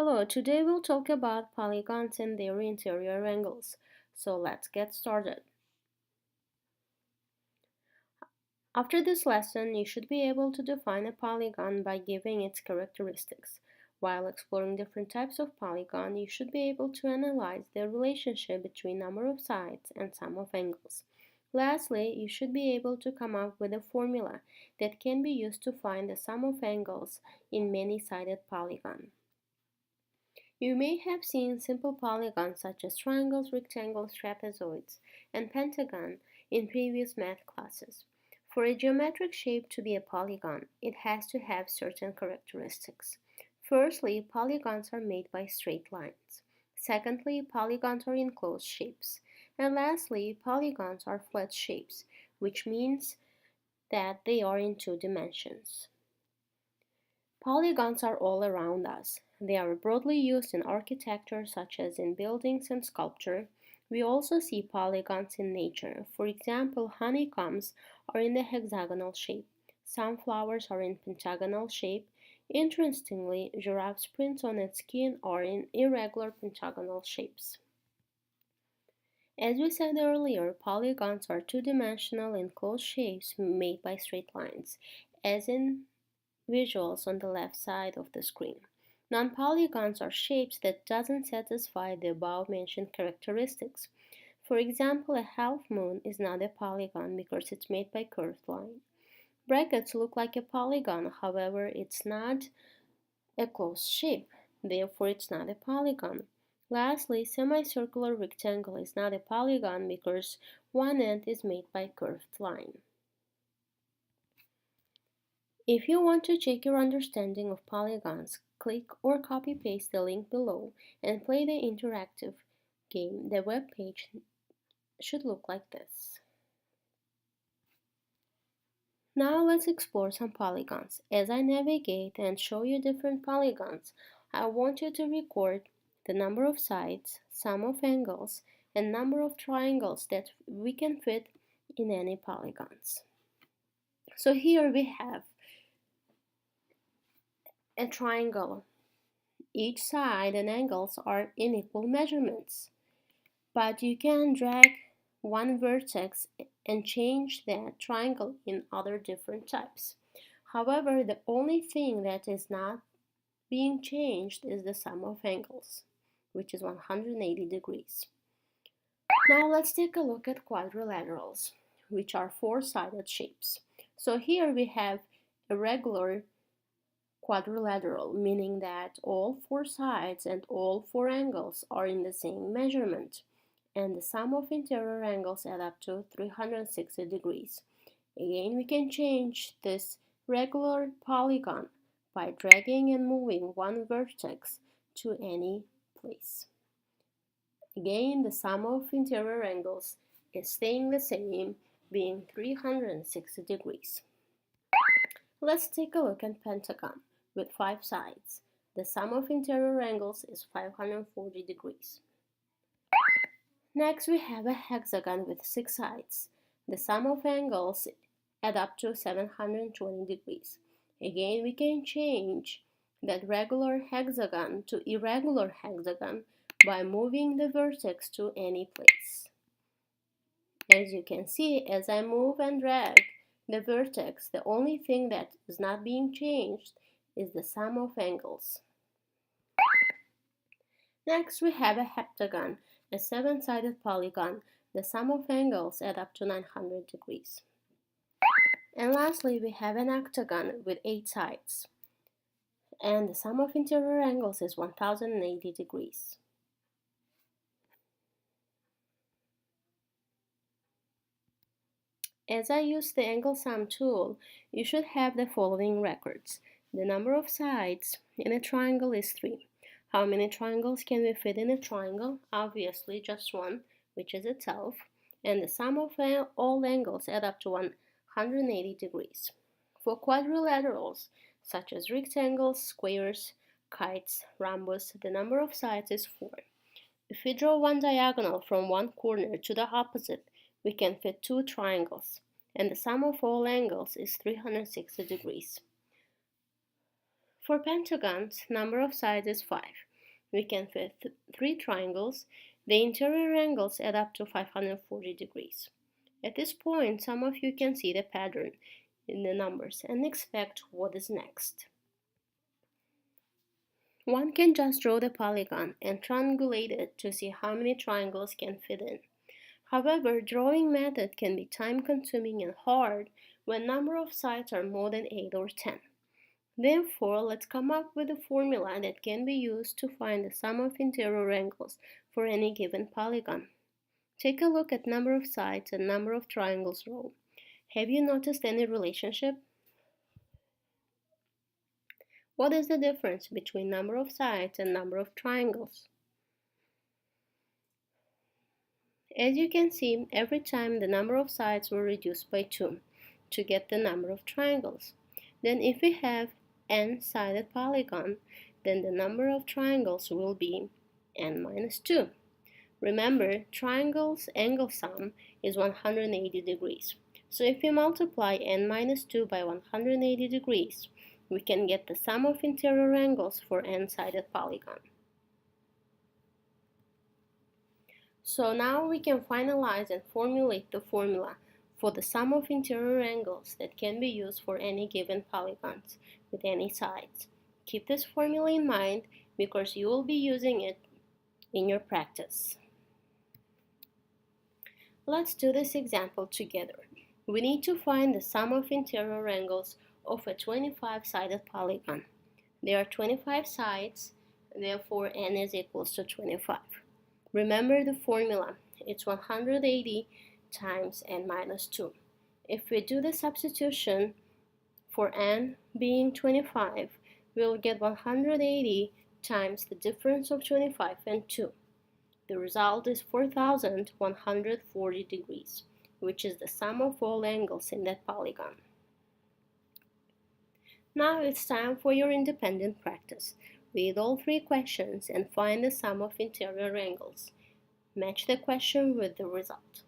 Hello, today we'll talk about polygons and their interior angles. So let's get started. After this lesson, you should be able to define a polygon by giving its characteristics. While exploring different types of polygon, you should be able to analyze the relationship between number of sides and sum of angles. Lastly, you should be able to come up with a formula that can be used to find the sum of angles in many-sided polygon. You may have seen simple polygons such as triangles, rectangles, trapezoids, and pentagon in previous math classes. For a geometric shape to be a polygon, it has to have certain characteristics. Firstly, polygons are made by straight lines. Secondly, polygons are enclosed shapes. And lastly, polygons are flat shapes, which means that they are in two dimensions. Polygons are all around us. They are broadly used in architecture such as in buildings and sculpture. We also see polygons in nature. For example, honeycombs are in the hexagonal shape. Sunflowers are in pentagonal shape. Interestingly, giraffe's prints on its skin are in irregular pentagonal shapes. As we said earlier, polygons are two-dimensional enclosed shapes made by straight lines, as in visuals on the left side of the screen. Non-polygons are shapes that doesn't satisfy the above-mentioned characteristics. For example, a half moon is not a polygon because it's made by curved line. Brackets look like a polygon, however, it's not a closed shape, therefore it's not a polygon. Lastly, semicircular rectangle is not a polygon because one end is made by curved line. If you want to check your understanding of polygons, click or copy-paste the link below and play the interactive game. The web page should look like this. Now let's explore some polygons. As I navigate and show you different polygons, I want you to record the number of sides, sum of angles, and number of triangles that we can fit in any polygons. So here we have a triangle. Each side and angles are in equal measurements, but you can drag one vertex and change that triangle in other different types. However, the only thing that is not being changed is the sum of angles, which is 180 degrees. Now let's take a look at quadrilaterals, which are four-sided shapes. So here we have a regular quadrilateral, meaning that all four sides and all four angles are in the same measurement, and the sum of interior angles add up to 360 degrees. Again, we can change this regular polygon by dragging and moving one vertex to any place. Again, the sum of interior angles is staying the same, being 360 degrees. Let's take a look at pentagon with 5 sides. The sum of interior angles is 540 degrees. Next, we have a hexagon with 6 sides. The sum of angles add up to 720 degrees. Again, we can change that regular hexagon to irregular hexagon by moving the vertex to any place. As you can see, as I move and drag the vertex, the only thing that is not being changed is the sum of angles. Next, we have a heptagon, a 7-sided polygon. The sum of angles add up to 900 degrees. And lastly, we have an octagon with 8 sides, and the sum of interior angles is 1080 degrees. As I use the angle sum tool, you should have the following records. The number of sides in a triangle is 3. How many triangles can we fit in a triangle? Obviously, just one, which is itself. And the sum of all angles add up to 180 degrees. For quadrilaterals, such as rectangles, squares, kites, rhombus, the number of sides is 4. If we draw one diagonal from one corner to the opposite, we can fit 2 triangles, and the sum of all angles is 360 degrees. For pentagons, number of sides is 5. we can fit 3 triangles. The interior angles add up to 540 degrees. At this point, some of you can see the pattern in the numbers and expect what is next. One can just draw the polygon and triangulate it to see how many triangles can fit in. However, drawing method can be time-consuming and hard when number of sides are more than 8 or 10. Therefore, let's come up with a formula that can be used to find the sum of interior angles for any given polygon. Take a look at number of sides and number of triangles row. Have you noticed any relationship? What is the difference between number of sides and number of triangles? As you can see, every time the number of sides were reduced by 2 to get the number of triangles. Then if we have n-sided polygon, then the number of triangles will be n minus 2. Remember, triangle's angle sum is 180 degrees. So if we multiply n minus 2 by 180 degrees, we can get the sum of interior angles for n-sided polygon. So now we can finalize and formulate the formula for the sum of interior angles that can be used for any given polygons with any sides. Keep this formula in mind because you will be using it in your practice. Let's do this example together. We need to find the sum of interior angles of a 25-sided polygon. There are 25 sides, therefore n is equals to 25. Remember the formula, it's 180 times n minus 2. If we do the substitution for n being 25, we'll get 180 times the difference of 25 and 2. The result is 4,140 degrees, which is the sum of all angles in that polygon. Now it's time for your independent practice. Read all 3 questions and find the sum of interior angles. Match the question with the result.